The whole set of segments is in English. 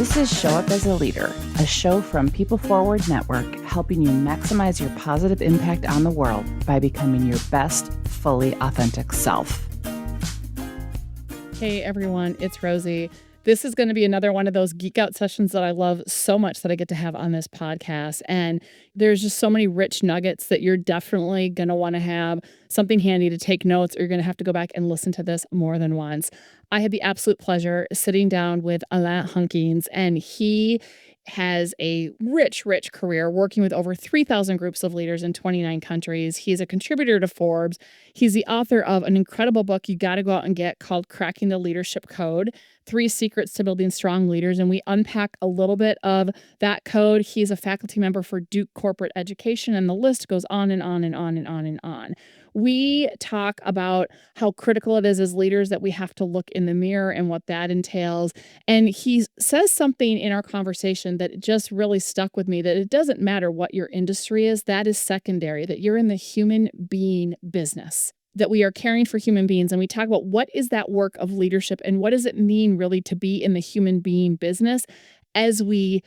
This is Show Up as a Leader, a show from People Forward Network, helping you maximize your positive impact on the world by becoming your best, fully authentic self. Hey everyone, it's Rosie. This is going to be another one of those geek out sessions that I love so much that I get to have on this podcast. And there's just so many rich nuggets that you're definitely going to want to have something handy to take notes, or you're going to have to go back and listen to this more than once. I had the absolute pleasure sitting down with Alain Hunkins, and he has a rich career working with over 3,000 groups of leaders in 29 countries. He's a contributor to Forbes. He's the author of an incredible book you got to go out and get called Cracking the Leadership Code, 3 Secrets to Building Strong Leaders. And we unpack a little bit of that code. He's a faculty member for Duke Corporate Education, and the list goes on and on and on and on and on. We talk about how critical it is as leaders that we have to look in the mirror and what that entails. And he says something in our conversation that just really stuck with me, that it doesn't matter what your industry is, that is secondary, that you're in the human being business, that we are caring for human beings. And we talk about what is that work of leadership and what does it mean really to be in the human being business as we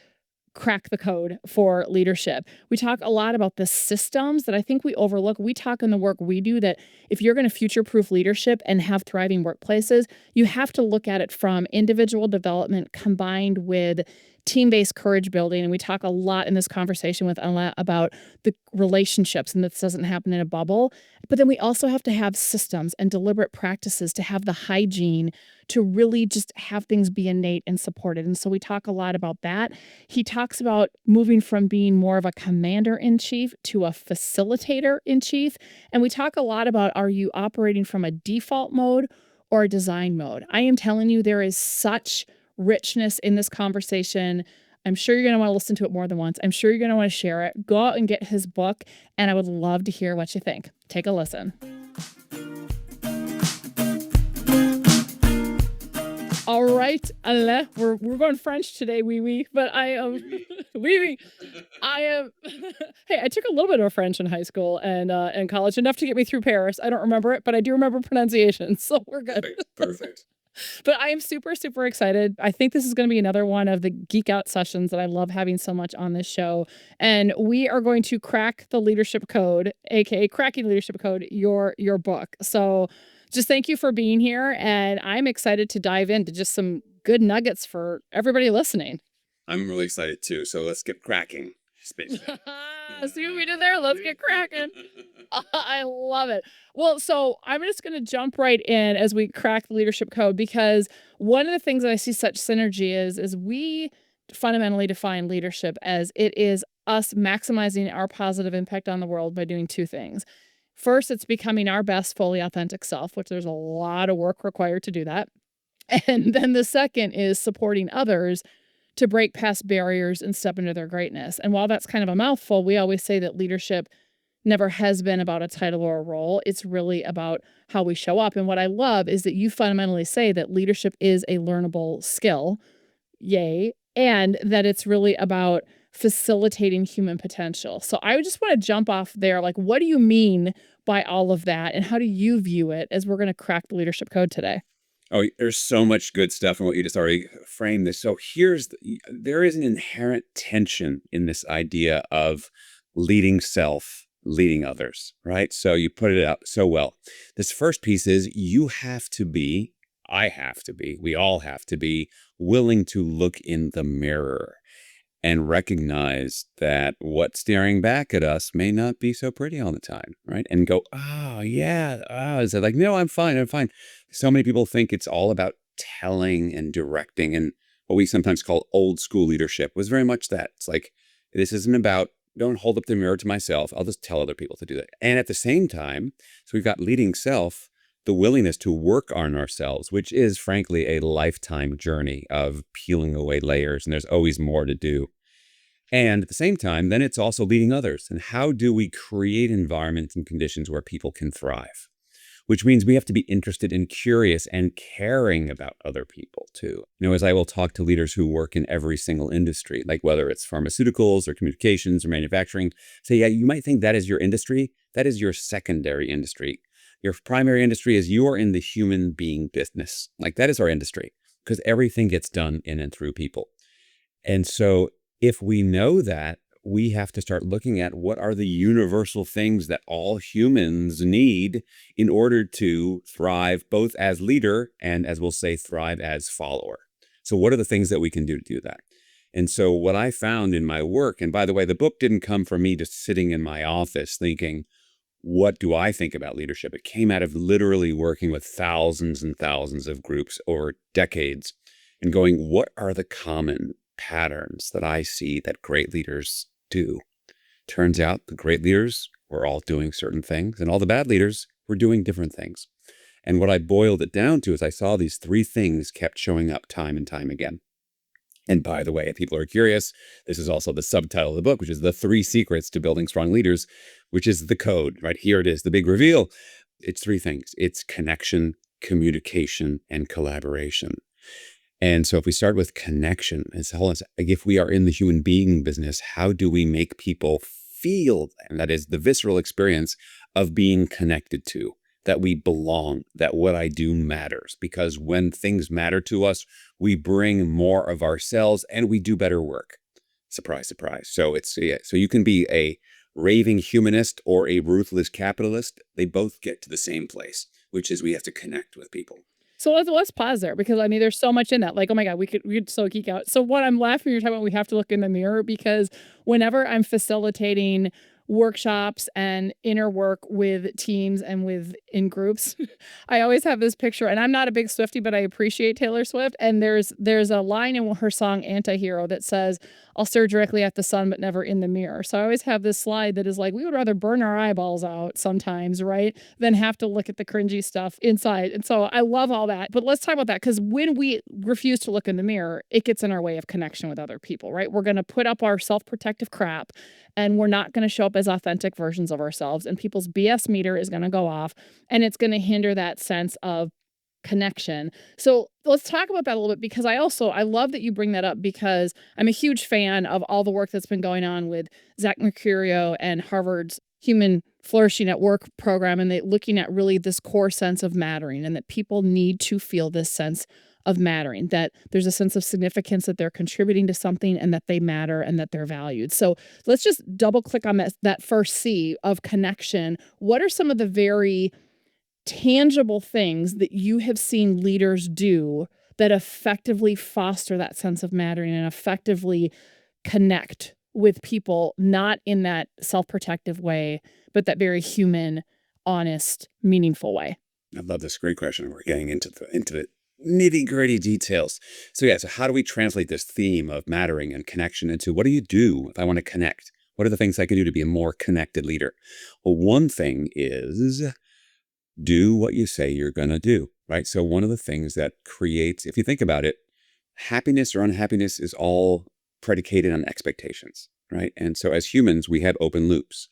crack the code for leadership. We talk a lot about the systems that I think we overlook. We talk in the work we do that if you're going to future-proof leadership and have thriving workplaces, you have to look at it from individual development combined with team-based courage building. And we talk a lot in this conversation with Alain about the relationships, and this doesn't happen in a bubble. But then we also have to have systems and deliberate practices to have the hygiene to really just have things be innate and supported. And so we talk a lot about that. He talks about moving from being more of a commander-in-chief to a facilitator-in-chief. And we talk a lot about, are you operating from a default mode or a design mode? I am telling you, there is such richness in this conversation. I'm sure you're going to want to listen to it more than once. I'm sure you're going to want to share it. Go out and get his book, and I would love to hear what you think. Take a listen. All right, Alain, we're going French today, oui, but I am, oui. I am, hey, I took a little bit of French in high school and college, enough to get me through Paris. I don't remember it, but I do remember pronunciation, so we're good. Perfect. But I am super excited. I think this is going to be another one of the geek out sessions that I love having so much on this show. And we are going to crack the leadership code, aka Cracking Leadership Code, your book. So just thank you for being here. And I'm excited to dive into just some good nuggets for everybody listening. I'm really excited too. So let's get cracking. See what we did there? Let's get cracking. I love it. Well, so I'm just going to jump right in as we crack the leadership code, because one of the things that I see such synergy is we fundamentally define leadership as it is us maximizing our positive impact on the world by doing 2 things. First, it's becoming our best, fully authentic self, which there's a lot of work required to do that. And then the second is supporting others to break past barriers and step into their greatness. And while that's kind of a mouthful, we always say that leadership never has been about a title or a role. It's really about how we show up. And what I love is that you fundamentally say that leadership is a learnable skill, yay, and that it's really about facilitating human potential. So I would just want to jump off there. Like, what do you mean by all of that? And how do you view it as we're going to crack the leadership code today? Oh, there's so much good stuff in what you just already framed this. So there is an inherent tension in this idea of leading self, leading others, right? So you put it out so well. This first piece is I have to be, we all have to be willing to look in the mirror and recognize that what's staring back at us may not be so pretty all the time, right? And go, oh, yeah. Oh, is it like, no, I'm fine. So many people think it's all about telling and directing, and what we sometimes call old school leadership was very much that. It's like, this isn't about, don't hold up the mirror to myself. I'll just tell other people to do that. And at the same time, so we've got leading self, the willingness to work on ourselves, which is frankly a lifetime journey of peeling away layers, and there's always more to do. And at the same time, then it's also leading others. And how do we create environments and conditions where people can thrive? Which means we have to be interested and curious and caring about other people too. As I will talk to leaders who work in every single industry, like whether it's pharmaceuticals or communications or manufacturing, say, yeah, you might think that is your industry. That is your secondary industry. Your primary industry is you are in the human being business. Like that is our industry, because everything gets done in and through people. And so if we know that, we have to start looking at what are the universal things that all humans need in order to thrive, both as leader and, as we'll say, thrive as follower. So what are the things that we can do to do that? And so what I found in my work, and by the way, the book didn't come from me just sitting in my office thinking, what do I think about leadership? It came out of literally working with thousands and thousands of groups over decades and going, what are the common patterns that I see that great leaders do? Turns out the great leaders were all doing certain things, and all the bad leaders were doing different things. And what I boiled it down to is I saw these three things kept showing up time and time again. And by the way, if people are curious, this is also the subtitle of the book, which is The 3 Secrets to Building Strong Leaders, which is the code, right? Here it is, the big reveal. It's 3 things. It's connection, communication, and collaboration. And so if we start with connection, it's like if we are in the human being business, how do we make people feel, and that is the visceral experience of being connected to, that we belong, that what I do matters? Because when things matter to us, we bring more of ourselves and we do better work. Surprise, surprise. So so you can be a raving humanist or a ruthless capitalist. They both get to the same place, which is we have to connect with people. So let's pause there, because I mean, there's so much in that. Like, oh my God, we could so geek out. So what I'm laughing, you're talking about, we have to look in the mirror, because whenever I'm facilitating workshops and inner work with teams and in groups, I always have this picture, and I'm not a big Swiftie, but I appreciate Taylor Swift. And there's a line in her song Antihero that says, I'll stare directly at the sun, but never in the mirror. So I always have this slide that is like, we would rather burn our eyeballs out sometimes, right, than have to look at the cringy stuff inside. And so I love all that. But let's talk about that, because when we refuse to look in the mirror, it gets in our way of connection with other people, right? We're going to put up our self-protective crap, and we're not going to show up as authentic versions of ourselves. And people's BS meter is going to go off, and it's going to hinder that sense of connection. So let's talk about that a little bit, because I love that you bring that up, because I'm a huge fan of all the work that's been going on with Zach Mercurio and Harvard's Human Flourishing at Work program, and they looking at really this core sense of mattering, and that people need to feel this sense of mattering, that there's a sense of significance, that they're contributing to something, and that they matter, and that they're valued. So let's just double click on that first C of connection. What are some of the very tangible things that you have seen leaders do that effectively foster that sense of mattering and effectively connect with people, not in that self-protective way, but that very human, honest, meaningful way? I love this. Great question. We're getting into the nitty-gritty details. So how do we translate this theme of mattering and connection into what do you do if I want to connect? What are the things I can do to be a more connected leader? Well, one thing is do what you say you're going to do, right? So one of the things that creates, if you think about it, happiness or unhappiness is all predicated on expectations, right? And so as humans, we have open loops.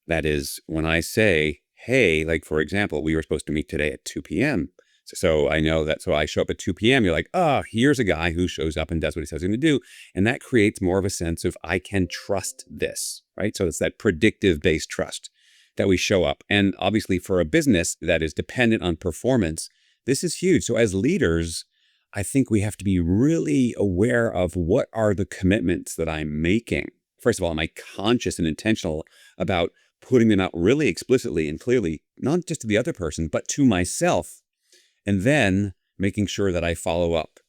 That is, when I say, hey, like for example, we were supposed to meet today at 2 p.m. So I know that, so I show up at 2 p.m. You're like, oh, here's a guy who shows up and does what he says he's going to do. And that creates more of a sense of, I can trust this, right? So it's that predictive based trust that we show up. And obviously for a business that is dependent on performance, this is huge. So as leaders, I think we have to be really aware of what are the commitments that I'm making. First of all, am I conscious and intentional about putting them out really explicitly and clearly, not just to the other person, but to myself, and then making sure that I follow up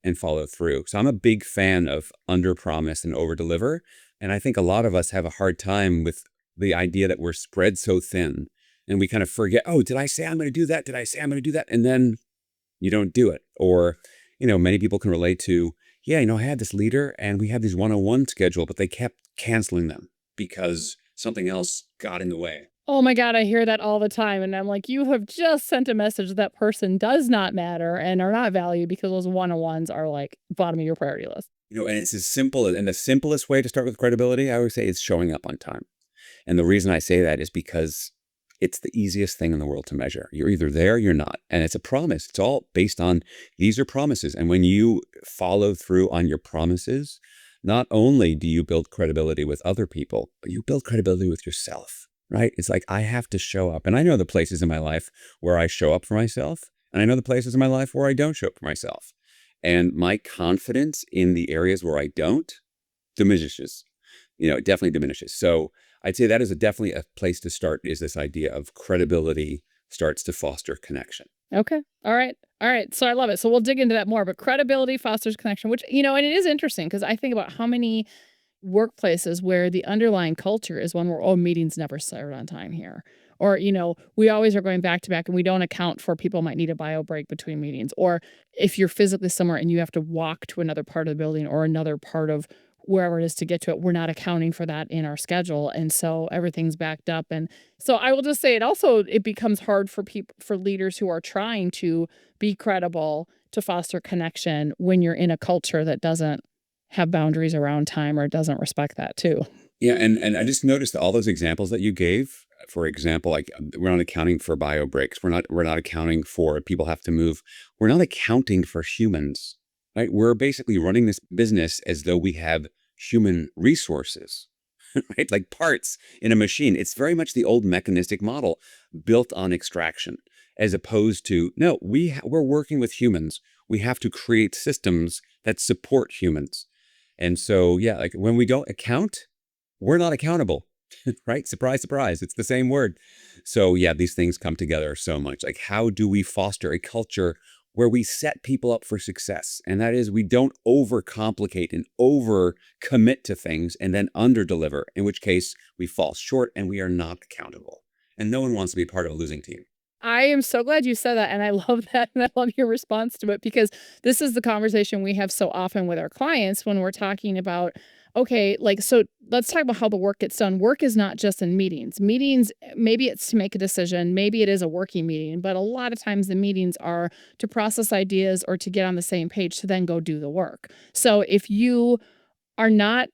and follow through. So I'm a big fan of under promise and over deliver. And I think a lot of us have a hard time with the idea that we're spread so thin, and we kind of forget, oh, did I say I'm going to do that? Did I say I'm going to do that? And then you don't do it. Or, many people can relate to, I had this leader and we had these one-on-one scheduled, but they kept canceling them because something else got in the way. Oh my God, I hear that all the time. And I'm like, you have just sent a message that person does not matter and are not valued, because those one-on-ones are like bottom of your priority list. And it's as simple, and the simplest way to start with credibility, I always say, is showing up on time. And the reason I say that is because it's the easiest thing in the world to measure. You're either there or you're not. And it's a promise. It's all based on, these are promises. And when you follow through on your promises, not only do you build credibility with other people, but you build credibility with yourself, right? It's like, I have to show up. And I know the places in my life where I show up for myself, and I know the places in my life where I don't show up for myself. And my confidence in the areas where I don't diminishes. It definitely diminishes. So I'd say that is definitely a place to start, is this idea of credibility starts to foster connection. Okay. All right. All right. So I love it. So we'll dig into that more. But credibility fosters connection, which, and it is interesting because I think about how many workplaces where the underlying culture is one where, oh, meetings never start on time here. Or, we always are going back to back and we don't account for people might need a bio break between meetings. Or if you're physically somewhere and you have to walk to another part of the building or another part of wherever it is to get to it, we're not accounting for that in our schedule. And so everything's backed up. And so I will just say it becomes hard for people, for leaders who are trying to be credible to foster connection when you're in a culture that doesn't have boundaries around time or doesn't respect that too. Yeah, and I just noticed that all those examples that you gave, for example, like we're not accounting for bio breaks, we're not accounting for people have to move, we're not accounting for humans, right? We're basically running this business as though we have human resources, right? Like parts in a machine. It's very much the old mechanistic model built on extraction, as opposed to no, we're working with humans. We have to create systems that support humans. And so, yeah, like when we don't account, we're not accountable, right? Surprise, surprise. It's the same word. So yeah, these things come together so much. Like, how do we foster a culture where we set people up for success? And that is, we don't overcomplicate and over commit to things and then underdeliver, in which case we fall short and we are not accountable. And no one wants to be part of a losing team. I am so glad you said that. And I love that. And I love your response to it because this is the conversation we have so often with our clients when we're talking about, okay, so let's talk about how the work gets done. Work is not just in meetings. Meetings, maybe it's to make a decision. Maybe it is a working meeting, but a lot of times the meetings are to process ideas or to get on the same page to then go do the work. So if you are not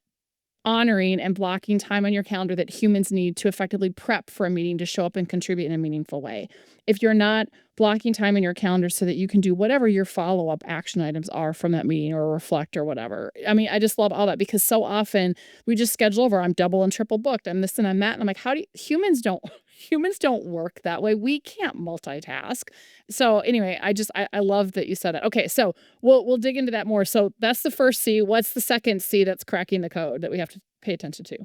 honoring and blocking time on your calendar that humans need to effectively prep for a meeting to show up and contribute in a meaningful way. If you're not blocking time in your calendar so that you can do whatever your follow-up action items are from that meeting or reflect or whatever. I mean, I just love all that because so often we just schedule over. I'm double and triple booked. I'm this and I'm that. And I'm like, humans don't work that way. We can't multitask. So anyway, I love that you said that. Okay, so we'll dig into that more. So that's the first C. What's the second C that's cracking the code that we have to pay attention to?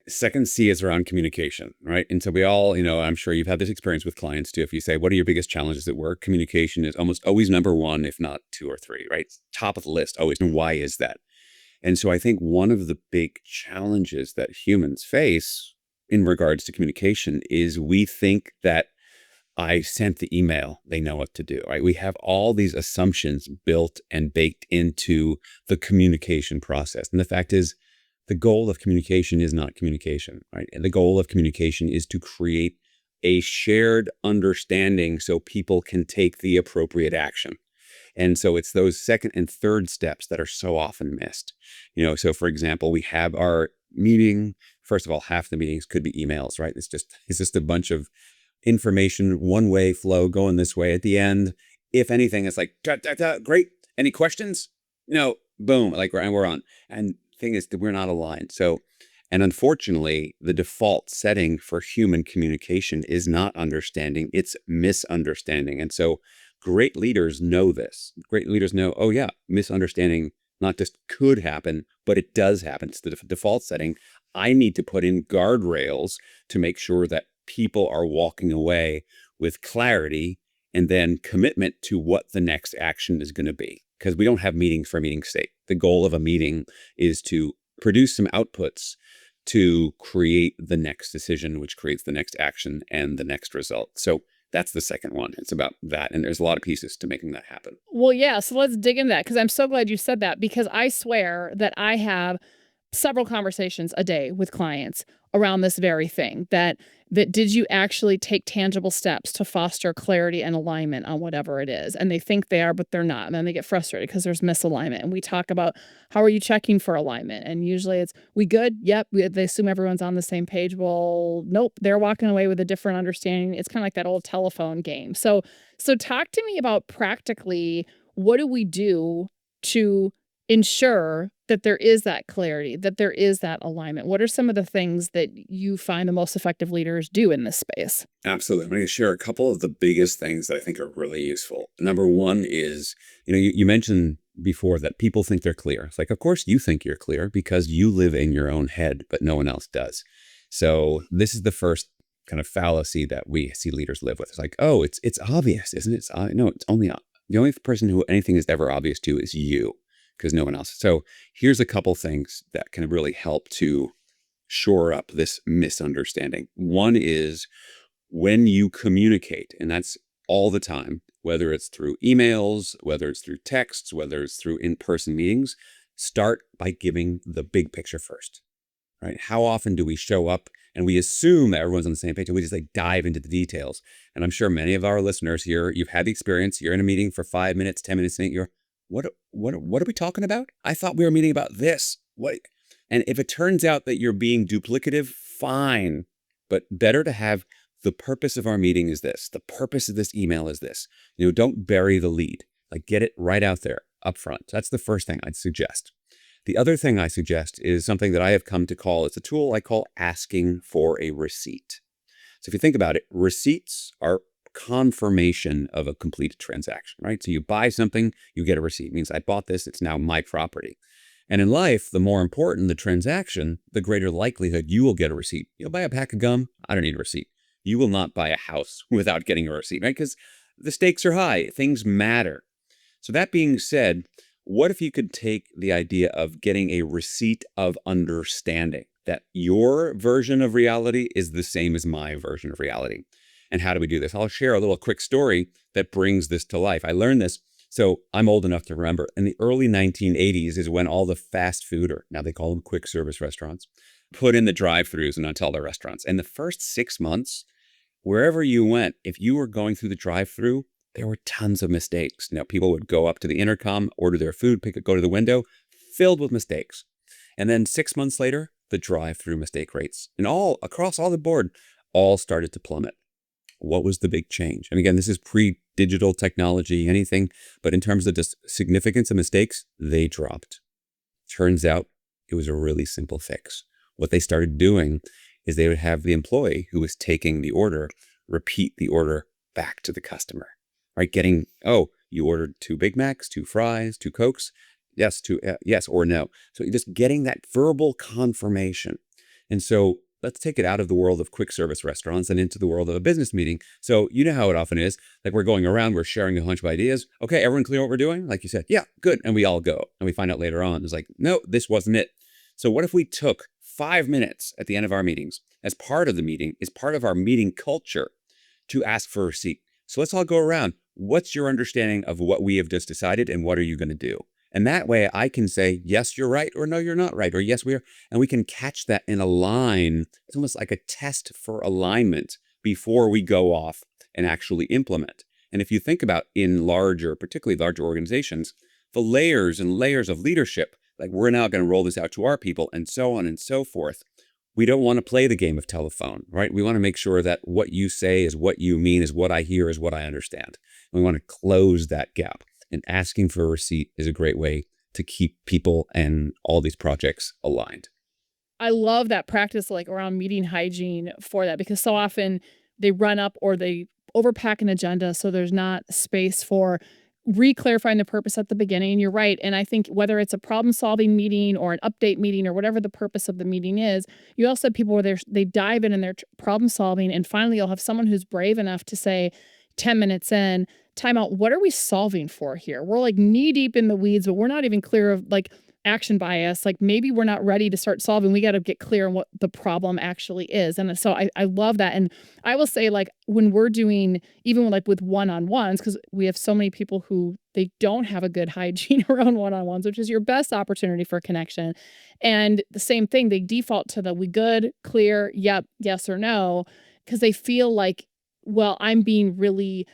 Second C is around communication, right? And so we all, I'm sure you've had this experience with clients too. If you say, what are your biggest challenges at work? Communication is almost always number one, if not two or three, right? Top of the list always. And why is that? And so I think one of the big challenges that humans face in regards to communication is we think that I sent the email, they know what to do, right? We have all these assumptions built and baked into the communication process. And the fact is, the goal of communication is not communication, right? And the goal of communication is to create a shared understanding so people can take the appropriate action. And so it's those second and third steps that are so often missed. So for example, we have our meeting. First of all, half the meetings could be emails, right? It's just a bunch of information, one-way flow going this way. At the end, if anything, it's like, great. Any questions? Boom, like we're on. And thing is that we're not aligned. So, and unfortunately, the default setting for human communication is not understanding, it's misunderstanding. And so great leaders know this. Great leaders know, oh yeah, misunderstanding not just could happen, but it does happen. It's the default setting. I need to put in guardrails to make sure that people are walking away with clarity and then commitment to what the next action is going to be. Because we don't have meetings for meeting's sake. The goal of a meeting is to produce some outputs to create the next decision, which creates the next action and the next result. So that's the second one. It's about that. And there's a lot of pieces to making that happen. Well, yeah. So let's dig into that because I'm so glad you said that because I swear that I have several conversations a day with clients around this very thing that did you actually take tangible steps to foster clarity and alignment on whatever it is? And they think they are, but they're not. And then they get frustrated because there's misalignment. And we talk about how are you checking for alignment? And usually it's, we good? Yep. They assume everyone's on the same page. Well, nope. They're walking away with a different understanding. It's kind of like that old telephone game. So talk to me about practically what do we do to ensure that there is that clarity, that there is that alignment? What are some of the things that you find the most effective leaders do in this space? Absolutely. I'm going to share a couple of the biggest things that I think are really useful. Number one is, you mentioned before that people think they're clear. It's like, of course you think you're clear because you live in your own head, but no one else does. So this is the first kind of fallacy that we see leaders live with. It's like, oh, it's obvious, isn't it? No, it's only the only person who anything is ever obvious to is you, because no one else. So here's a couple things that can really help to shore up this misunderstanding. One is when you communicate, and that's all the time, whether it's through emails, whether it's through texts, whether it's through in-person meetings, start by giving the big picture first, right? How often do we show up and we assume that everyone's on the same page and we just like dive into the details? And I'm sure many of our listeners here, you've had the experience, you're in a meeting for 5 minutes, 10 minutes, and you're, what are we talking about? I thought we were meeting about this. What? And if it turns out that you're being duplicative, fine, but better to have the purpose of our meeting is this. The purpose of this email is this. Don't bury the lead. Like, get it right out there up front. That's the first thing I'd suggest. The other thing I suggest is something that I have come to call, it's a tool I call asking for a receipt. So if you think about it, receipts are confirmation of a completed transaction, right? So you buy something, you get a receipt. It means I bought this, it's now my property. And in life, the more important the transaction, the greater likelihood you will get a receipt. You'll buy a pack of gum, I don't need a receipt. You will not buy a house without getting a receipt, right? Because the stakes are high. Things matter. So that being said, what if you could take the idea of getting a receipt of understanding, that your version of reality is the same as my version of reality? And how do we do this? I'll share a little quick story that brings this to life. I learned this. So I'm old enough to remember in the early 1980s is when all the fast food, or now they call them quick service restaurants, put in the drive-throughs and onto all their restaurants. And the first 6 months, wherever you went, if you were going through the drive-through, there were tons of mistakes. People would go up to the intercom, order their food, go to the window, filled with mistakes. And then 6 months later, the drive-through mistake rates, and all across all the board, all started to plummet. What was the big change? And again, this is pre-digital technology, anything, but in terms of the significance of mistakes, they dropped. Turns out it was a really simple fix. What they started doing is they would have the employee who was taking the order repeat the order back to the customer, right? Getting, oh, you ordered 2 Big Macs, 2 fries, 2 Cokes, yes, yes or no. So you're just getting that verbal confirmation. And so let's take it out of the world of quick service restaurants and into the world of a business meeting. So you know how it often is, like we're going around, we're sharing a bunch of ideas. Okay, everyone clear what we're doing? Like you said, yeah, good. And we all go. And we find out later on, it's like, no, this wasn't it. So what if we took 5 minutes at the end of our meetings as part of the meeting, is part of our meeting culture, to ask for a receipt? So let's all go around. What's your understanding of what we have just decided and what are you going to do? And that way I can say, yes, you're right, or no, you're not right, or yes, we are. And we can catch that in a line. It's almost like a test for alignment before we go off and actually implement. And if you think about in particularly larger organizations, the layers and layers of leadership, like we're now going to roll this out to our people and so on and so forth. We don't want to play the game of telephone, right? We want to make sure that what you say is what you mean, is what I hear, is what I understand. And we want to close that gap. And asking for a receipt is a great way to keep people and all these projects aligned. I love that practice, like around meeting hygiene for that, because so often they run up or they overpack an agenda. So there's not space for re-clarifying the purpose at the beginning. You're right. And I think whether it's a problem-solving meeting or an update meeting or whatever the purpose of the meeting is, you also have people where they dive in and they're problem-solving. And finally, you'll have someone who's brave enough to say, 10 minutes in, time out, what are we solving for here? We're like knee deep in the weeds, but we're not even clear of like action bias. Like maybe we're not ready to start solving. We got to get clear on what the problem actually is. And so I love that. And I will say, like, when we're doing, even like with one-on-ones, because we have so many people who they don't have a good hygiene around one-on-ones, which is your best opportunity for connection. And the same thing, they default to the we good, clear, yep, yes or no, because they feel like, well, I'm being really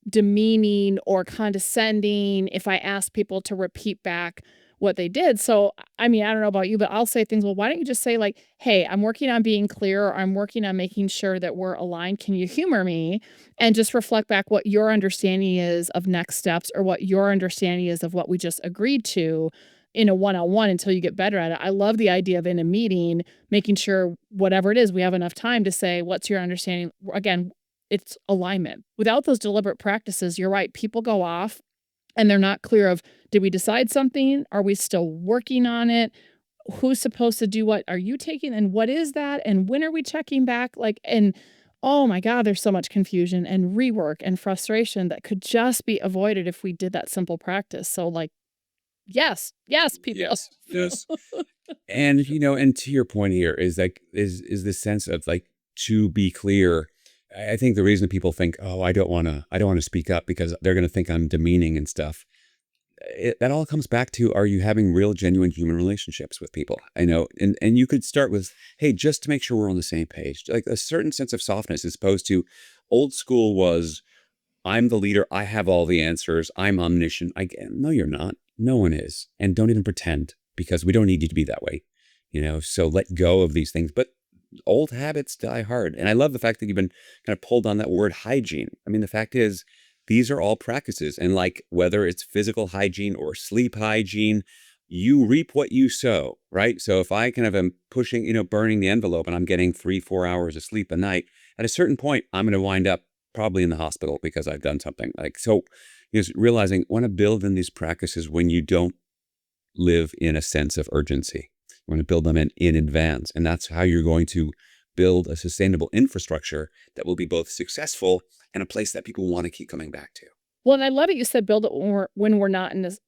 demeaning or condescending if I ask people to repeat back what they did. So, I mean, I don't know about you, but I'll say things, well, why don't you just say like, hey, I'm working on being clear, or I'm working on making sure that we're aligned. Can you humor me? And just reflect back what your understanding is of next steps, or what your understanding is of what we just agreed to in a one-on-one until you get better at it. I love the idea of in a meeting, making sure whatever it is, we have enough time to say, what's your understanding? Again, it's alignment. Without those deliberate practices, you're right. People go off and they're not clear of, did we decide something? Are we still working on it? Who's supposed to do what? Are you taking, and what is that? And when are we checking back? Like, and oh my God, there's so much confusion and rework and frustration that could just be avoided if we did that simple practice. So like, yes, people. Yes. Yes. And, and to your point here is like, is this sense of like, to be clear, I think the reason people think, oh, I don't want to speak up because they're going to think I'm demeaning and stuff. That all comes back to, are you having real, genuine human relationships with people? I know. And you could start with, hey, just to make sure we're on the same page, like a certain sense of softness as opposed to old school was, I'm the leader. I have all the answers. I'm omniscient. No, you're not. No one is. And don't even pretend, because we don't need you to be that way. So let go of these things. But old habits die hard. And I love the fact that you've been kind of pulled on that word hygiene. I mean, the fact is, these are all practices. And like whether it's physical hygiene or sleep hygiene, you reap what you sow, right? So if I kind of am pushing, burning the envelope and I'm getting 3-4 hours of sleep a night, at a certain point, I'm going to wind up probably in the hospital because I've done something like so. Realizing want to build in these practices when you don't live in a sense of urgency. You want to build them in advance, and that's how you're going to build a sustainable infrastructure that will be both successful and a place that people want to keep coming back to. Well, and I love it. You said build it when we're not in this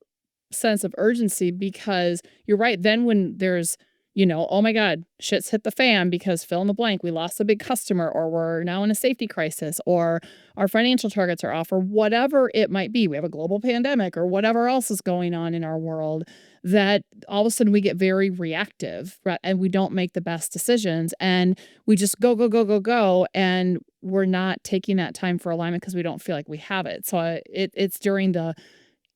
sense of urgency, because you're right. Then when there's, oh my God, shit's hit the fan because fill in the blank, we lost a big customer, or we're now in a safety crisis, or our financial targets are off, or whatever it might be. We have a global pandemic or whatever else is going on in our world, that all of a sudden we get very reactive, right? And we don't make the best decisions, and we just go, go, go, go, go. And we're not taking that time for alignment because we don't feel like we have it. So it's during the,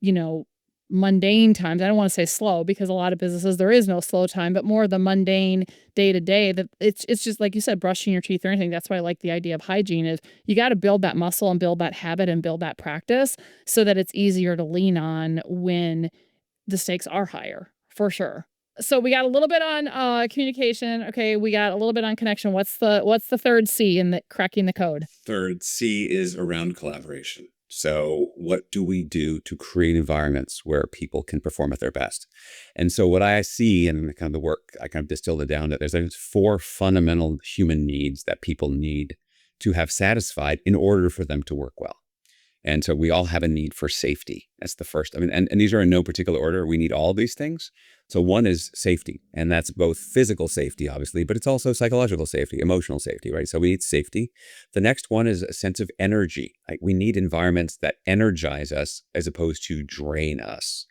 you know, mundane times. I don't want to say slow, because a lot of businesses, there is no slow time, but more the mundane day to day, that it's just like you said, brushing your teeth or anything. That's why I like the idea of hygiene, is you got to build that muscle and build that habit and build that practice so that it's easier to lean on when the stakes are higher, for sure. So we got a little bit on communication. Okay, we got a little bit on connection. What's the third C in the cracking the code? Third C is around collaboration. So what do we do to create environments where people can perform at their best? And so what I see in kind of the work, I kind of distilled it down that there's 4 fundamental human needs that people need to have satisfied in order for them to work well. And so we all have a need for safety. That's the first. I mean, and these are in no particular order. We need all these things. So one is safety, and that's both physical safety, obviously, but it's also psychological safety, emotional safety, right? So we need safety. The next one is a sense of energy. Like we need environments that energize us as opposed to drain us,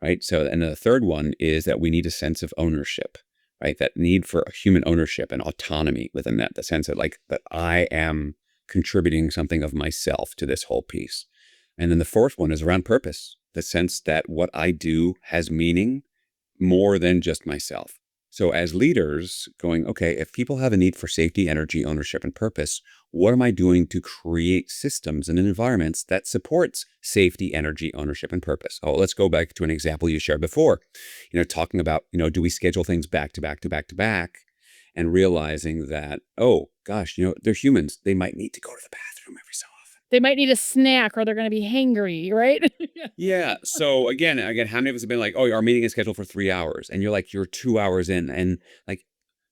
right? So, and the third one is that we need a sense of ownership, right? That need for human ownership and autonomy within that, the sense that like that I am contributing something of myself to this whole piece. And then the fourth one is around purpose, the sense that what I do has meaning more than just myself. So as leaders going, okay, if people have a need for safety, energy, ownership, and purpose, what am I doing to create systems and environments that supports safety, energy, ownership, and purpose? Oh, let's go back to an example you shared before, talking about, do we schedule things back to back to back to back? And realizing that, oh gosh, they're humans. They might need to go to the bathroom every so often. They might need a snack, or they're going to be hangry, right? Yeah. So again, how many of us have been like, oh, our meeting is scheduled for 3 hours, and you're 2 hours in, and like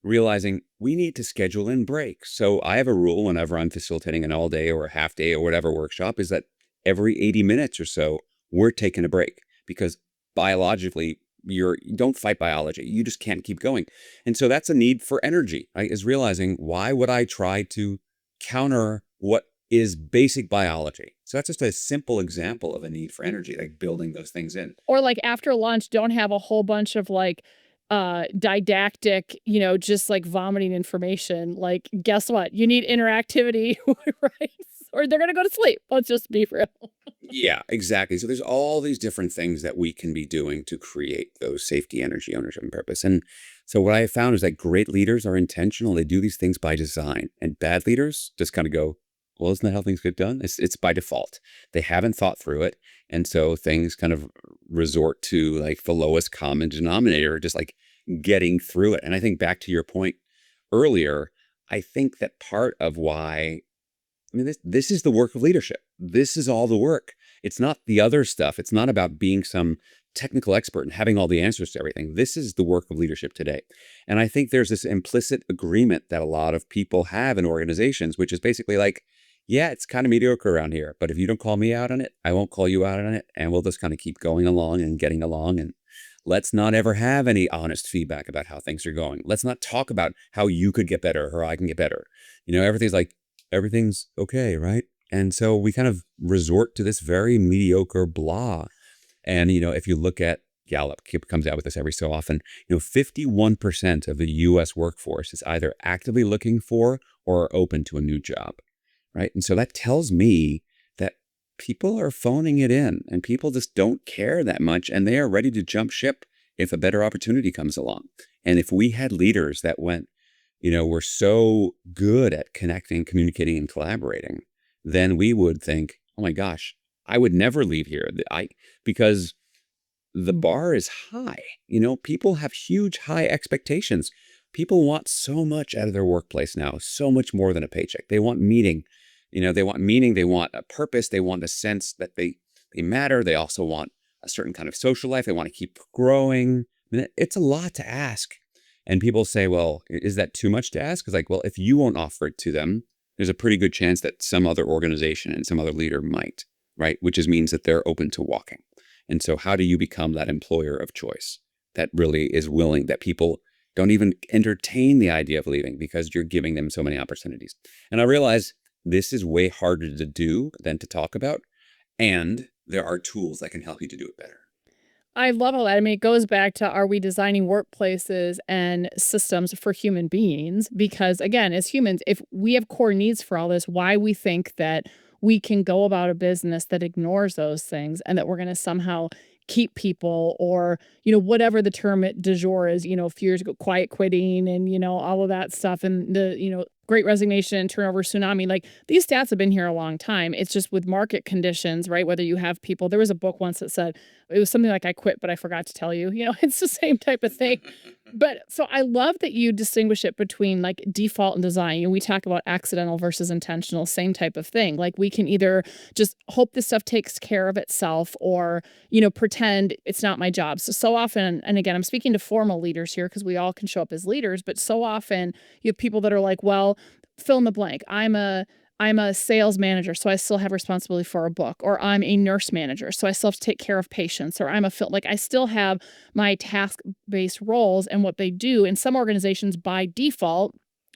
realizing we need to schedule in breaks. So I have a rule whenever I'm facilitating an all day or a half day or whatever workshop, is that every 80 minutes or so, we're taking a break, because biologically, you don't fight biology. You just can't keep going. And so that's a need for energy, right? Is realizing, why would I try to counter what is basic biology? So that's just a simple example of a need for energy, like building those things in. Or like after lunch, don't have a whole bunch of like didactic, just like vomiting information. Like, guess what? You need interactivity, right? Or they're going to go to sleep. Let's just be real. Yeah, exactly. So there's all these different things that we can be doing to create those safety, energy, ownership, and purpose. And so what I have found is that great leaders are intentional. They do these things by design, and bad leaders just kind of go, well, isn't that how things get done? It's by default. They haven't thought through it. And so things kind of resort to like the lowest common denominator, just like getting through it. And I think back to your point earlier, I think that part of why, this is the work of leadership. This is all the work. It's not the other stuff. It's not about being some technical expert and having all the answers to everything. This is the work of leadership today. And I think there's this implicit agreement that a lot of people have in organizations, which is basically like, yeah, it's kind of mediocre around here, but if you don't call me out on it, I won't call you out on it. And we'll just kind of keep going along and getting along. And let's not ever have any honest feedback about how things are going. Let's not talk about how you could get better or I can get better. Everything's like, everything's okay, right? And so we kind of resort to this very mediocre blah. And, if you look at Gallup comes out with this every so often, 51% of the U.S. workforce is either actively looking for or open to a new job, right? And so that tells me that people are phoning it in and people just don't care that much and they are ready to jump ship if a better opportunity comes along. And if we had leaders that were so good at connecting, communicating, and collaborating, then we would think, oh my gosh, I would never leave here. Because the bar is high. People have huge, high expectations. People want so much out of their workplace now, so much more than a paycheck. They want meaning. They want meaning. They want a purpose. They want a sense that they matter. They also want a certain kind of social life. They want to keep growing. It's a lot to ask. And people say, well, is that too much to ask? It's like, well, if you won't offer it to them, there's a pretty good chance that some other organization and some other leader might, right? Which means that they're open to walking. And so how do you become that employer of choice that really is willing, that people don't even entertain the idea of leaving because you're giving them so many opportunities? And I realize this is way harder to do than to talk about. And there are tools that can help you to do it better. I love all that. I mean, it goes back to, are we designing workplaces and systems for human beings? Because again, as humans, if we have core needs for all this, why we think that we can go about a business that ignores those things and that we're going to somehow keep people, or, whatever the term du jour is, a few years ago, quiet quitting and, all of that stuff, and the, great resignation and turnover tsunami. Like, these stats have been here a long time. It's just with market conditions, right? Whether you have people, there was a book once that said, it was something like, I quit, but I forgot to tell you, it's the same type of thing. But so I love that you distinguish it between like default and design. We talk about accidental versus intentional, same type of thing. Like, we can either just hope this stuff takes care of itself or, pretend it's not my job. So often, and again, I'm speaking to formal leaders here because we all can show up as leaders, but so often you have people that are like, well, fill in the blank. I'm a sales manager, so I still have responsibility for a book, or I'm a nurse manager, so I still have to take care of patients, or I still have my task-based roles and what they do. And some organizations by default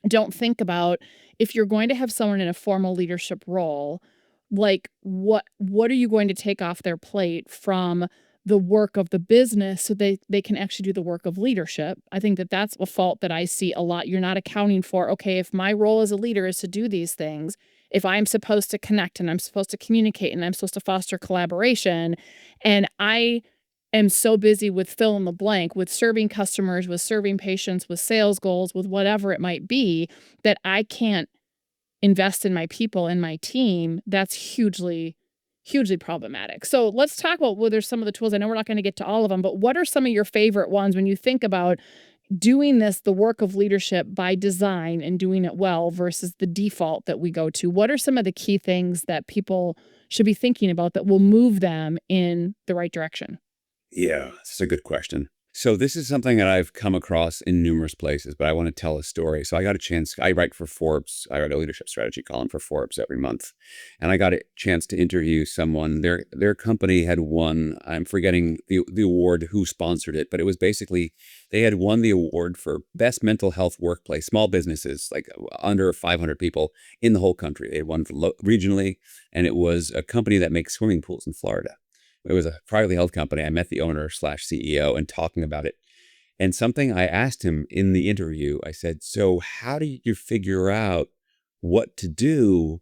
don't think about, if you're going to have someone in a formal leadership role, like what are you going to take off their plate from the work of the business so they can actually do the work of leadership. I think that that's a fault that I see a lot. You're not accounting for, okay, if my role as a leader is to do these things, if I'm supposed to connect and I'm supposed to communicate and I'm supposed to foster collaboration, and I am so busy with fill in the blank, with serving customers, with serving patients, with sales goals, with whatever it might be, that I can't invest in my people and my team, that's hugely problematic. So let's talk about whether some of the tools, I know we're not going to get to all of them, but what are some of your favorite ones when you think about doing this, the work of leadership by design and doing it well versus the default that we go to? What are some of the key things that people should be thinking about that will move them in the right direction? Yeah, that's a good question. So this is something that I've come across in numerous places, but I want to tell a story. So I got a chance, I write for Forbes. I write a leadership strategy column for Forbes every month. And I got a chance to interview someone. Their company had won, I'm forgetting the award, who sponsored it, but it was basically, they had won the award for best mental health workplace, small businesses, like under 500 people in the whole country. They had won regionally, and it was a company that makes swimming pools in Florida. It was a privately held company. I met the owner/CEO and talking about it. And something I asked him in the interview, I said, so how do you figure out what to do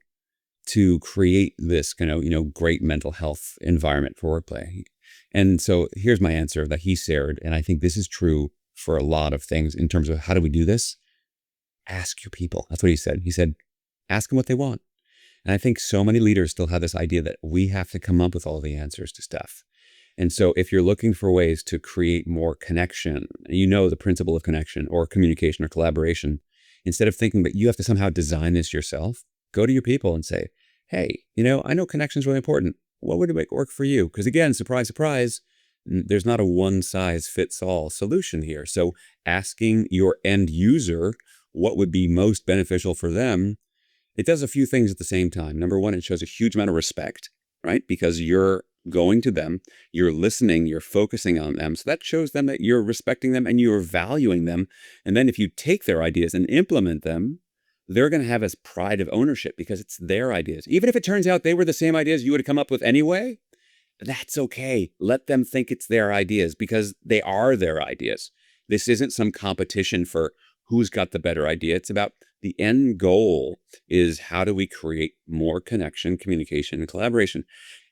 to create this kind of, great mental health environment for workplace? And so here's my answer that he shared. And I think this is true for a lot of things in terms of how do we do this? Ask your people. That's what he said. He said, ask them what they want. And I think so many leaders still have this idea that we have to come up with all the answers to stuff. And so if you're looking for ways to create more connection, the principle of connection or communication or collaboration, instead of thinking that you have to somehow design this yourself, go to your people and say, hey, I know connection is really important. what would make work for you? Because again, surprise, surprise, there's not a one-size-fits-all solution here. So asking your end user what would be most beneficial for them, it does a few things at the same time. Number one, it shows a huge amount of respect, right? Because you're going to them, you're listening, you're focusing on them. So that shows them that you're respecting them and you're valuing them. And then if you take their ideas and implement them, they're going to have this pride of ownership because it's their ideas. Even if it turns out they were the same ideas you would have come up with anyway, that's okay. Let them think it's their ideas because they are their ideas. This isn't some competition for who's got the better idea. It's about the end goal is how do we create more connection, communication, and collaboration.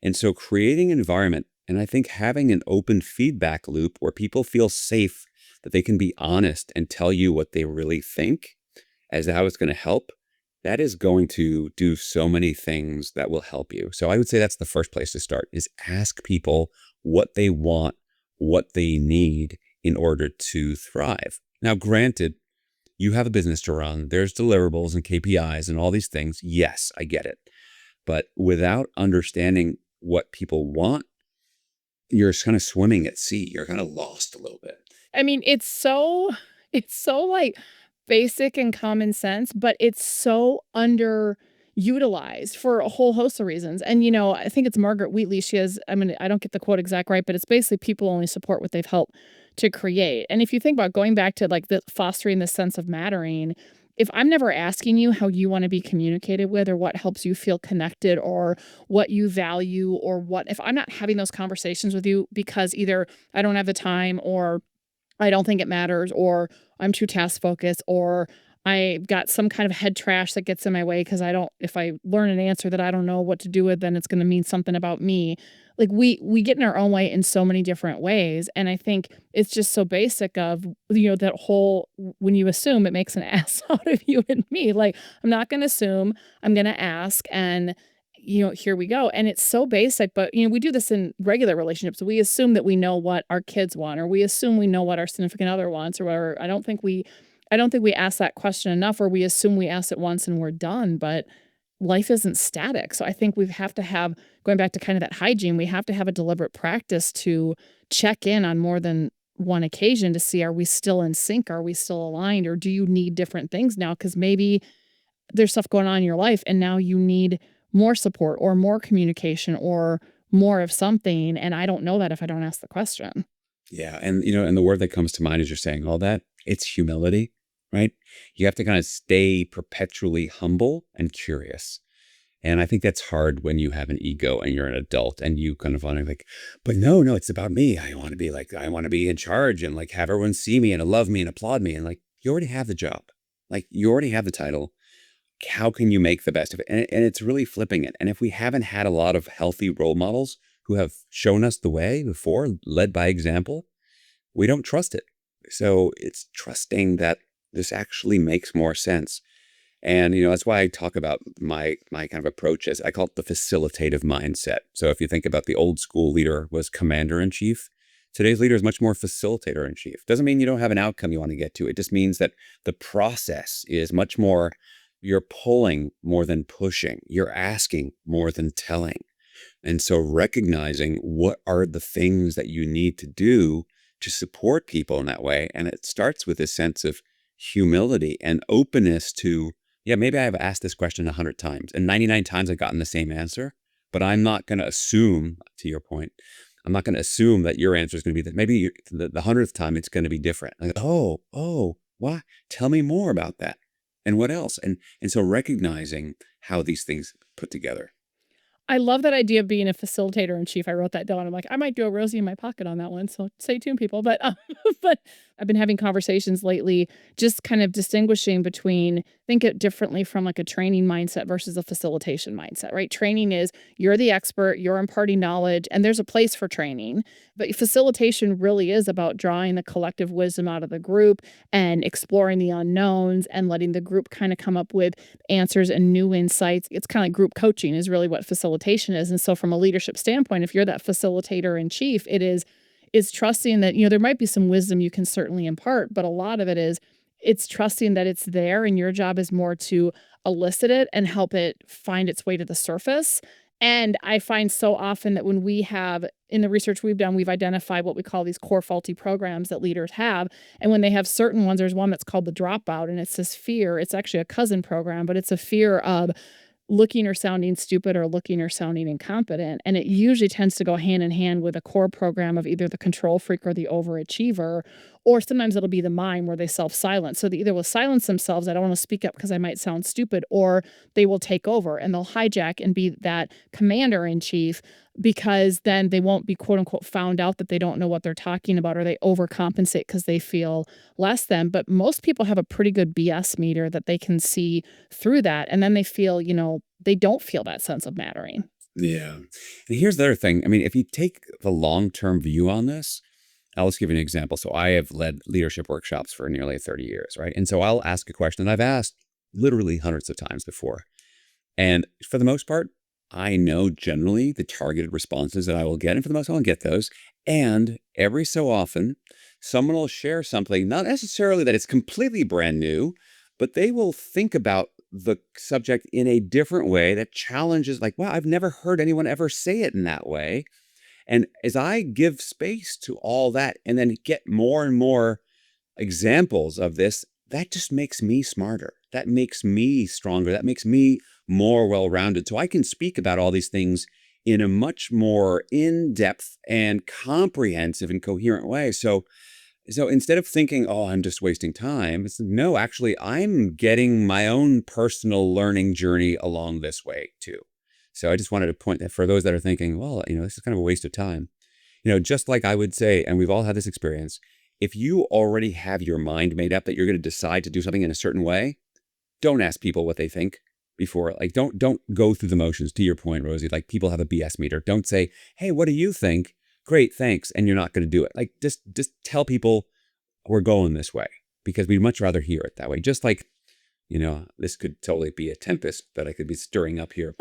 And so creating an environment, and I think having an open feedback loop where people feel safe that they can be honest and tell you what they really think as how it's going to help, that is going to do so many things that will help you. So I would say that's the first place to start is ask people what they want, what they need in order to thrive. Now, granted, you have a business to run. There's deliverables and KPIs and all these things. Yes, I get it. But without understanding what people want, you're kind of swimming at sea. You're kind of lost a little bit. I mean, it's so like basic and common sense, but it's so underutilized for a whole host of reasons. And, I think it's Margaret Wheatley. I don't get the quote exact right, but it's basically people only support what they've helped to create. And if you think about going back to like the fostering the sense of mattering, if I'm never asking you how you want to be communicated with or what helps you feel connected or what you value or if I'm not having those conversations with you because either I don't have the time or I don't think it matters, or I'm too task focused, or I got some kind of head trash that gets in my way because if I learn an answer that I don't know what to do with, then it's going to mean something about me. Like we get in our own way in so many different ways. And I think it's just so basic of, that whole, when you assume, it makes an ass out of you and me. Like, I'm not going to assume, I'm going to ask, and here we go. And it's so basic, but we do this in regular relationships. We assume that we know what our kids want, or we assume we know what our significant other wants, or whatever. I don't think we ask that question enough, or we assume we ask it once and we're done, but life isn't static. So I think we have to have, going back to kind of that hygiene, we have to have a deliberate practice to check in on more than one occasion to see, are we still in sync? Are we still aligned? Or do you need different things now? Because maybe there's stuff going on in your life and now you need more support or more communication or more of something. And I don't know that if I don't ask the question. Yeah. And, and the word that comes to mind as you're saying all that, it's humility, right? You have to kind of stay perpetually humble and curious. And I think that's hard when you have an ego and you're an adult and you kind of want to like, but no, it's about me. I want to be in charge and like have everyone see me and love me and applaud me. And like, you already have the job. Like you already have the title. How can you make the best of it? And it's really flipping it. And if we haven't had a lot of healthy role models who have shown us the way before, led by example, we don't trust it. So it's trusting that this actually makes more sense. And, that's why I talk about my kind of approach as I call it the facilitative mindset. So if you think about the old school leader was commander in chief, today's leader is much more facilitator in chief. Doesn't mean you don't have an outcome you want to get to. It just means that the process is much more. You're pulling more than pushing. You're asking more than telling. And so recognizing what are the things that you need to do to support people in that way. And it starts with a sense of humility and openness to, maybe I've asked this question 100 times and 99 times I've gotten the same answer, but I'm not going to assume, to your point, I'm not going to assume that your answer is going to be that. Maybe the 100th time it's going to be different. Like, oh, why? Tell me more about that. And what else? And so recognizing how these things put together. I love that idea of being a facilitator in chief. I wrote that down. I'm like, I might do a Rosie in my pocket on that one. So stay tuned, people. But I've been having conversations lately, just kind of distinguishing between, think it differently from like a training mindset versus a facilitation mindset, right? Training is you're the expert, you're imparting knowledge, and there's a place for training. But facilitation really is about drawing the collective wisdom out of the group and exploring the unknowns and letting the group kind of come up with answers and new insights. It's kind of like group coaching is really what facilitation is. And so from a leadership standpoint, if you're that facilitator in chief, it's trusting that, there might be some wisdom you can certainly impart, but a lot of it is it's trusting that it's there and your job is more to elicit it and help it find its way to the surface And I find so often that when we have, in the research we've done, we've identified what we call these core faulty programs that leaders have. And when they have certain ones, there's one that's called the dropout, and it's this fear. It's actually a cousin program, but it's a fear of looking or sounding stupid or looking or sounding incompetent. And it usually tends to go hand in hand with a core program of either the control freak or the overachiever, or sometimes it'll be the mime where they self-silence. So they either will silence themselves, I don't want to speak up because I might sound stupid, or they will take over and they'll hijack and be that commander in chief, because then they won't be quote unquote found out that they don't know what they're talking about, or they overcompensate because they feel less than. But most people have a pretty good BS meter that they can see through that. And then they feel, they don't feel that sense of mattering. Yeah. And here's the other thing. I mean, if you take the long-term view on this, I'll just give you an example. So I have led leadership workshops for nearly 30 years, right? And so I'll ask a question that I've asked literally hundreds of times before. And for the most part, I know generally the targeted responses that I will get. And for the most part, I'll get those. And every so often, someone will share something, not necessarily that it's completely brand new, but they will think about the subject in a different way that challenges, like, wow, I've never heard anyone ever say it in that way. And as I give space to all that and then get more and more examples of this, that just makes me smarter. That makes me stronger. That makes me more well-rounded. So I can speak about all these things in a much more in-depth and comprehensive and coherent way. So instead of thinking, oh, I'm just wasting time, it's no, actually, I'm getting my own personal learning journey along this way too. So I just wanted to point that for those that are thinking, well, this is kind of a waste of time. Just like I would say, and we've all had this experience, if you already have your mind made up that you're going to decide to do something in a certain way, don't ask people what they think before. Like, don't go through the motions. To your point, Rosie, like, people have a BS meter. Don't say, hey, what do you think? Great, thanks. And you're not going to do it. Like, just tell people we're going this way, because we'd much rather hear it that way. Just like, this could totally be a tempest that I could be stirring up here.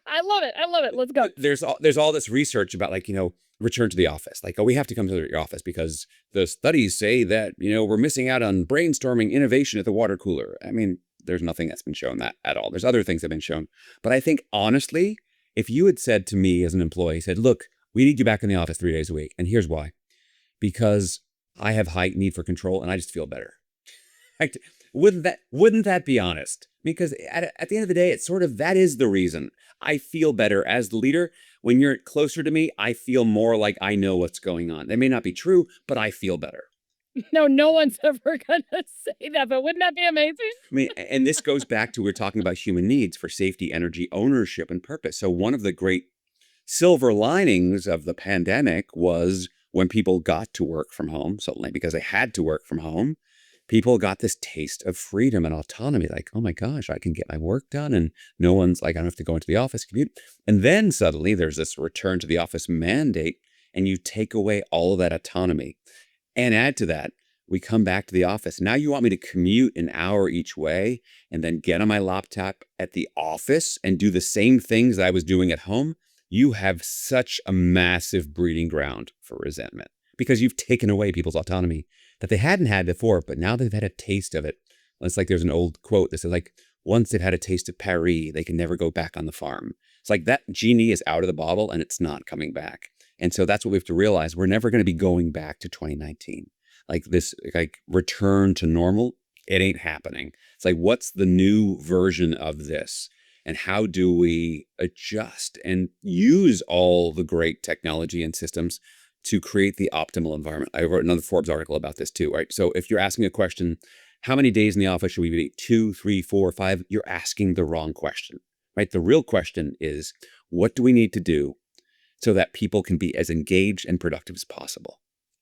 I love it. I love it. Let's go. There's all this research about, like, return to the office. Like, oh, we have to come to your office because the studies say that, we're missing out on brainstorming innovation at the water cooler. I mean, there's nothing that's been shown that at all. There's other things that have been shown. But I think, honestly, if you had said to me as an employee, said, look, we need you back in the office 3 days a week. And here's why. Because I have high need for control and I just feel better. Wouldn't that be honest? Because at the end of the day, it's sort of, that is the reason. I feel better as the leader. When you're closer to me, I feel more like I know what's going on. That may not be true, but I feel better. No one's ever going to say that, but wouldn't that be amazing? I mean, and this goes back to, we're talking about human needs for safety, energy, ownership, and purpose. So one of the great silver linings of the pandemic was when people got to work from home, suddenly, because they had to work from home, people got this taste of freedom and autonomy. Like, oh my gosh, I can get my work done and no one's like, I don't have to go into the office, commute. And then suddenly there's this return to the office mandate and you take away all of that autonomy. And add to that, we come back to the office. Now you want me to commute an hour each way and then get on my laptop at the office and do the same things that I was doing at home? You have such a massive breeding ground for resentment because you've taken away people's autonomy that they hadn't had before, but now they've had a taste of it. It's like there's an old quote that says, like, once they've had a taste of Paris, they can never go back on the farm. It's like that genie is out of the bottle and it's not coming back. And so that's what we have to realize. We're never going to be going back to 2019. Like this, like, return to normal, it ain't happening. It's like, what's the new version of this? And how do we adjust and use all the great technology and systems to create the optimal environment? I wrote another Forbes article about this too, right? So if you're asking a question, how many days in the office should we be? 2, 3, 4, 5? You're asking the wrong question, right? The real question is, what do we need to do so that people can be as engaged and productive as possible?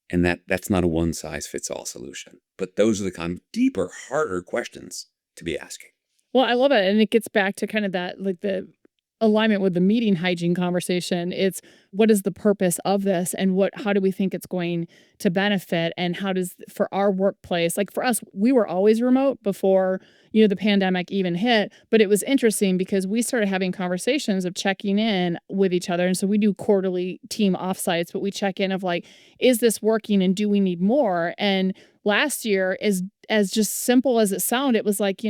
And that's not a one-size-fits-all solution. But those are the kind of deeper, harder questions to be asking. Well, I love it. And it gets back to kind of that, like the alignment with the meeting hygiene conversation. It's, what is the purpose of this and how do we think it's going to benefit, and how does, for our workplace, like for us, we were always remote before, the pandemic even hit, but it was interesting because we started having conversations of checking in with each other. And so we do quarterly team offsites, but we check in of like, is this working and do we need more? And last year, is as just simple as it sounded, it was like,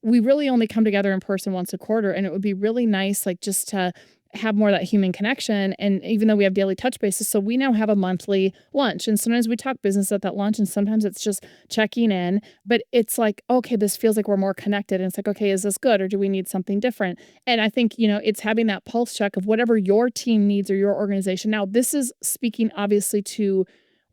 we really only come together in person once a quarter. And it would be really nice, like, just to have more of that human connection. And even though we have daily touch bases, so we now have a monthly lunch. And sometimes we talk business at that lunch, and sometimes it's just checking in. But it's like, okay, this feels like we're more connected. And it's like, okay, is this good, or do we need something different? And I think, it's having that pulse check of whatever your team needs or your organization. Now, this is speaking obviously to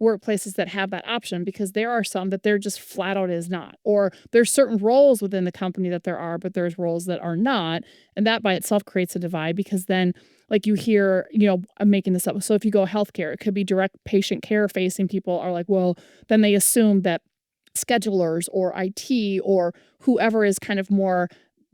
workplaces that have that option, because there are some that they're just flat out is not, or there's certain roles within the company that there are, but there's roles that are not. And that by itself creates a divide, because then, like, you hear, I'm making this up. So if you go healthcare, it could be direct patient care facing people are like, well, then they assume that schedulers or IT or whoever is kind of more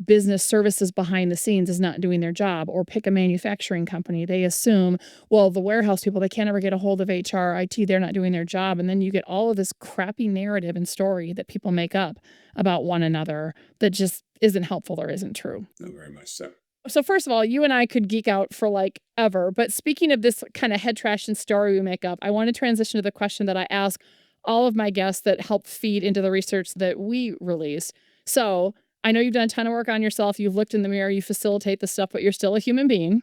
business services behind the scenes is not doing their job. Or pick a manufacturing company. They assume, well, the warehouse people, they can't ever get a hold of HR, IT, they're not doing their job. And then you get all of this crappy narrative and story that people make up about one another that just isn't helpful or isn't true. No, very much so. So first of all, you and I could geek out for like ever. But speaking of this kind of head trash and story we make up, I want to transition to the question that I ask all of my guests that help feed into the research that we release. So I know you've done a ton of work on yourself. You've looked in the mirror, you facilitate the stuff, but you're still a human being.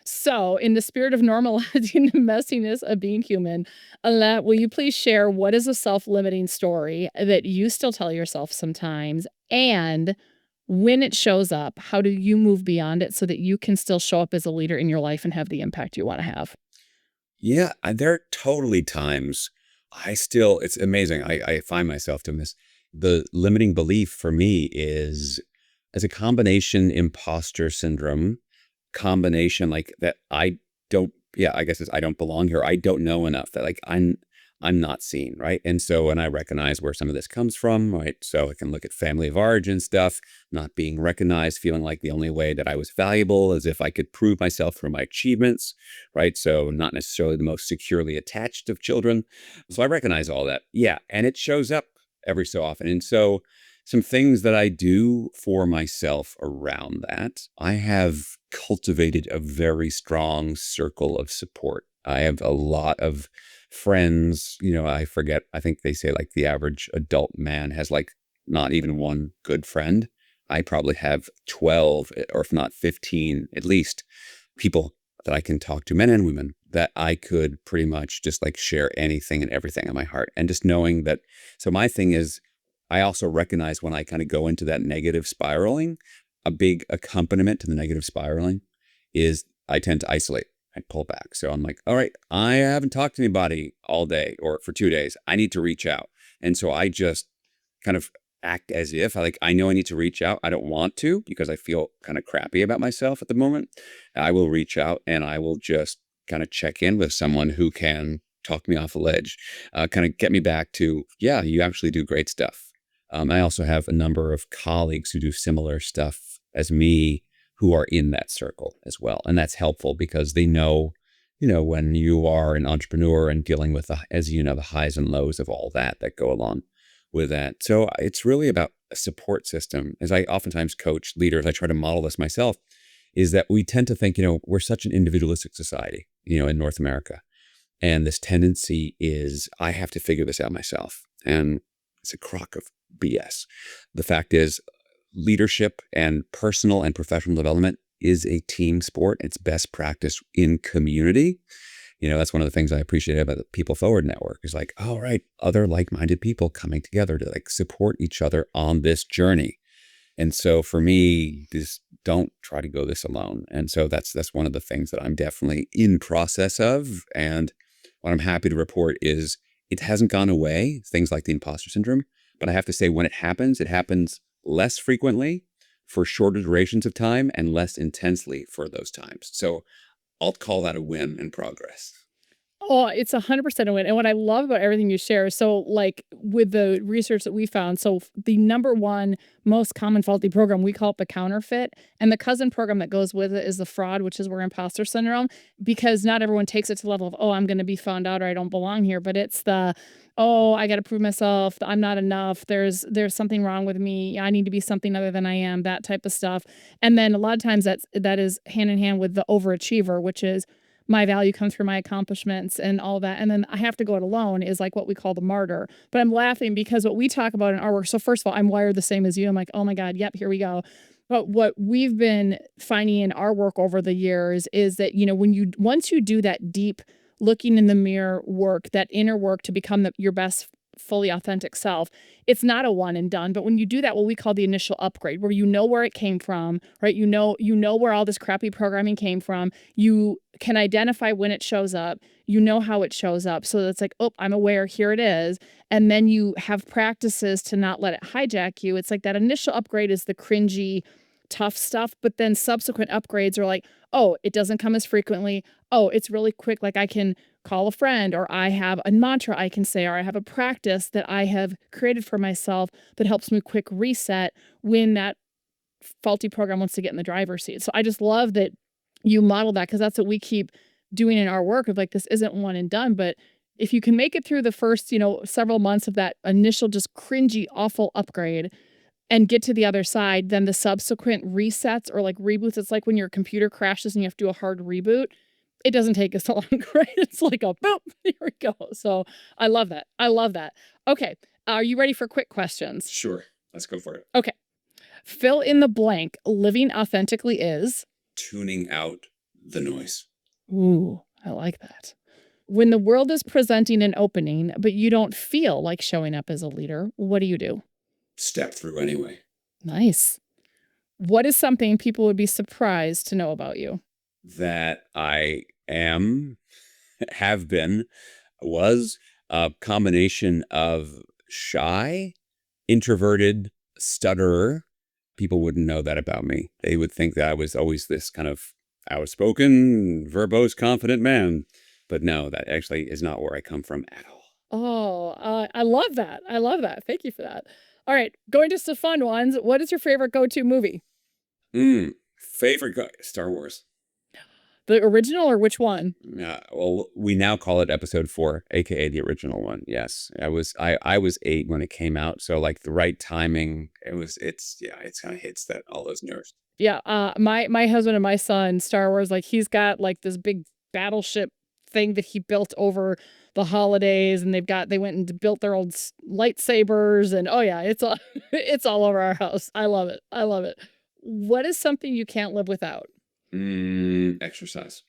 So in the spirit of normalizing the messiness of being human, Alain, will you please share what is a self-limiting story that you still tell yourself sometimes? And when it shows up, how do you move beyond it so that you can still show up as a leader in your life and have the impact you want to have? Yeah, there are totally times it's amazing. I find myself doing this. The limiting belief for me is as a combination imposter syndrome, combination like that I guess it's I don't belong here. I don't know enough, that like I'm not seen, right? And so when I recognize where some of this comes from, right? So I can look at family of origin stuff, not being recognized, feeling like the only way that I was valuable is if I could prove myself through my achievements, right? So not necessarily the most securely attached of children. So I recognize all that. Yeah. And it shows up every so often. And so some things that I do for myself around that, I have cultivated a very strong circle of support. I have a lot of friends, I think they say like the average adult man has like not even one good friend. I probably have 12, or if not 15, at least, people that I can talk to, men and women, that I could pretty much just like share anything and everything in my heart. And just knowing that. So my thing is, I also recognize when I kind of go into that negative spiraling, a big accompaniment to the negative spiraling is I tend to isolate. I pull back. So I'm like, all right, I haven't talked to anybody all day or for 2 days. I need to reach out. And so I just kind of act as if I know I need to reach out. I don't want to because I feel kind of crappy about myself at the moment. I will reach out and I will just kind of check in with someone who can talk me off a ledge, kind of get me back to, yeah, you actually do great stuff. I also have a number of colleagues who do similar stuff as me who are in that circle as well. And that's helpful because they know, when you are an entrepreneur and dealing with, the highs and lows of all that go along with that. So it's really about a support system. As I oftentimes coach leaders, I try to model this myself, is that we tend to think, we're such an individualistic society, in North America. And this tendency is, I have to figure this out myself. And it's a crock of BS. The fact is, leadership and personal and professional development is a team sport. It's best practice in community. That's one of the things I appreciate about the People Forward Network is like, all right, other like-minded people coming together to like support each other on this journey. And so for me, just don't try to go this alone. And so that's one of the things that I'm definitely in process of. And what I'm happy to report is it hasn't gone away, things like the imposter syndrome. But I have to say, when it happens less frequently for shorter durations of time and less intensely for those times. So I'll call that a win in progress. Oh, it's 100% a win. And what I love about everything you share, so like with the research that we found, so the number one most common faulty program, we call it the counterfeit. And the cousin program that goes with it is the fraud, which is where imposter syndrome, because not everyone takes it to the level of, oh, I'm going to be found out or I don't belong here. But it's the, oh, I got to prove myself. I'm not enough. There's something wrong with me. I need to be something other than I am, that type of stuff. And then a lot of times that is hand in hand with the overachiever, which is, my value comes from my accomplishments and all that. And then I have to go it alone is like what we call the martyr. But I'm laughing because what we talk about in our work. So first of all, I'm wired the same as you. I'm like, oh my God, yep, here we go. But what we've been finding in our work over the years is that, once you do that deep looking in the mirror work, that inner work to become your best fully authentic self, it's not a one and done. But when you do that, what we call the initial upgrade, where you know where it came from, right? You know where all this crappy programming came from. You can identify when it shows up. You know how it shows up. So it's like, oh, I'm aware, here it is. And then you have practices to not let it hijack you. It's like that initial upgrade is the cringy, tough stuff. But then subsequent upgrades are like, oh, it doesn't come as frequently. Oh, it's really quick. Like I can call a friend, or I have a mantra I can say, or I have a practice that I have created for myself that helps me quick reset when that faulty program wants to get in the driver's seat. So I just love that you model that, because that's what we keep doing in our work of like, this isn't one and done. But if you can make it through the first, several months of that initial just cringy, awful upgrade and get to the other side, then the subsequent resets or like reboots, it's like when your computer crashes and you have to do a hard reboot. It doesn't take us so long, right? It's like a boom, here we go. So I love that. I love that. Okay. Are you ready for quick questions? Sure. Let's go for it. Okay. Fill in the blank. Living authentically is? Tuning out the noise. Ooh, I like that. When the world is presenting an opening, but you don't feel like showing up as a leader, what do? Step through anyway. Nice. What is something people would be surprised to know about you? That I have been, was a combination of shy, introverted, stutterer. People wouldn't know that about me. They would think that I was always this kind of outspoken, verbose, confident man. But no, that actually is not where I come from at all. Oh, I love that. I love that. Thank you for that. All right, going to some fun ones. What is your favorite go-to movie? Star Wars. The original or which one? Well, we now call it Episode 4, aka the original one. Yes, I was 8 when it came out, so like the right timing. It's kind of hits that all those nerves. Yeah, my husband and my son, Star Wars, like he's got like this big battleship thing that he built over the holidays, and they went and built their old lightsabers, and oh yeah, it's all it's all over our house. I love it. I love it. What is something you can't live without? Exercise.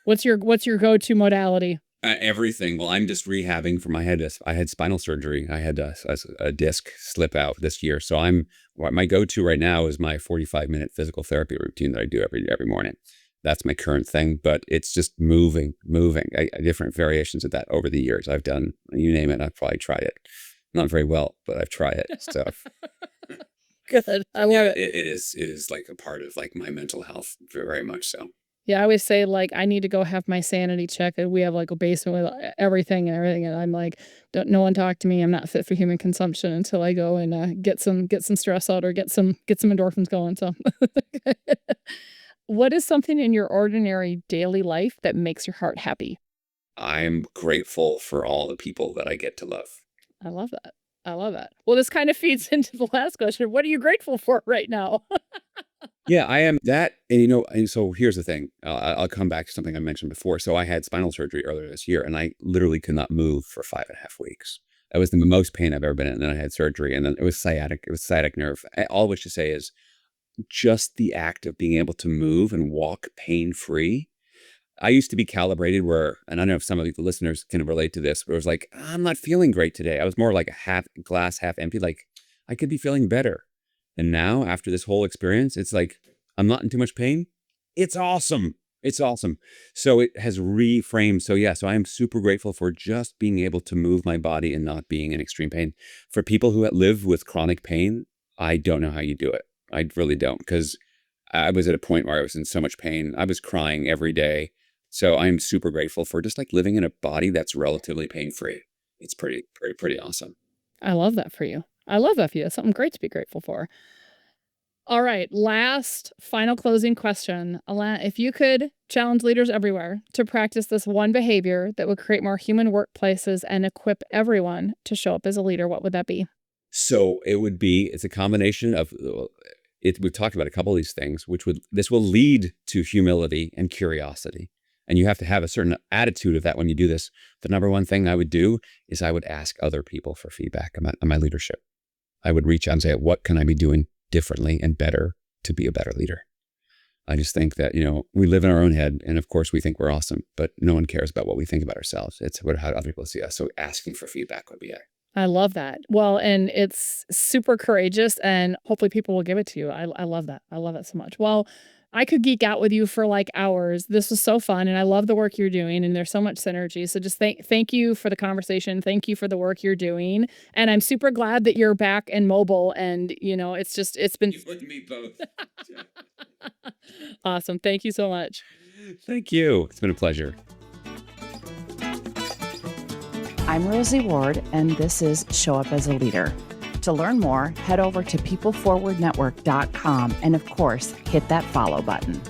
What's your go-to modality? Everything. Well, I'm just rehabbing from I had spinal surgery. I had a disc slip out this year. So my go-to right now is my 45-minute physical therapy routine that I do every morning. That's my current thing, but it's just moving. Different variations of that over the years. I've done, you name it, I've probably tried it. Not very well, but I've tried it. So Good. I love it. It is like a part of like my mental health, very much so. Yeah, I always say like I need to go have my sanity check, and we have like a basement with everything, and I'm like, no one talk to me. I'm not fit for human consumption until I go and get some stress out or get some endorphins going. So, what is something in your ordinary daily life that makes your heart happy? I'm grateful for all the people that I get to love. I love that. I love that. Well, this kind of feeds into the last question. What are you grateful for right now? Yeah, I am that. And so here's the thing. I'll come back to something I mentioned before. So I had spinal surgery earlier this year, and I literally could not move for 5.5 weeks. That was the most pain I've ever been in. And then I had surgery, and then it was sciatic. It was sciatic nerve. All I wish to say is just the act of being able to move and walk pain-free. I used to be calibrated where, and I don't know if some of the listeners can relate to this, but it was like, I'm not feeling great today. I was more like a glass half empty, like I could be feeling better. And now after this whole experience, it's like, I'm not in too much pain. It's awesome. It's awesome. So it has reframed. So yeah, so I am super grateful for just being able to move my body and not being in extreme pain. For people who live with chronic pain, I don't know how you do it. I really don't, because I was at a point where I was in so much pain. I was crying every day. So I'm super grateful for just like living in a body that's relatively pain-free. It's pretty awesome. I love that for you. I love that for you. It's something great to be grateful for. All right. Last, final closing question. Alain, if you could challenge leaders everywhere to practice this one behavior that would create more human workplaces and equip everyone to show up as a leader, what would that be? So it's a combination of we've talked about a couple of these things, this will lead to humility and curiosity. And you have to have a certain attitude of that when you do this. The number one thing I would do is I would ask other people for feedback on my leadership. I would reach out and say, what can I be doing differently and better to be a better leader. I just think that, we live in our own head, and of course we think we're awesome, but no one cares about what we think about ourselves. It's how other people see us. So asking for feedback would be it. I love that. Well, and it's super courageous, and hopefully people will give it to you. I love that. I love it so much. Well, I could geek out with you for like hours. This was so fun, and I love the work you're doing, and there's so much synergy. So just thank you for the conversation. Thank you for the work you're doing. And I'm super glad that you're back and mobile, and it's been You've with me both. awesome. Thank you so much. Thank you. It's been a pleasure. I'm Rosie Ward, and this is Show Up as a Leader. To learn more, head over to peopleforwardnetwork.com and, of course, hit that follow button.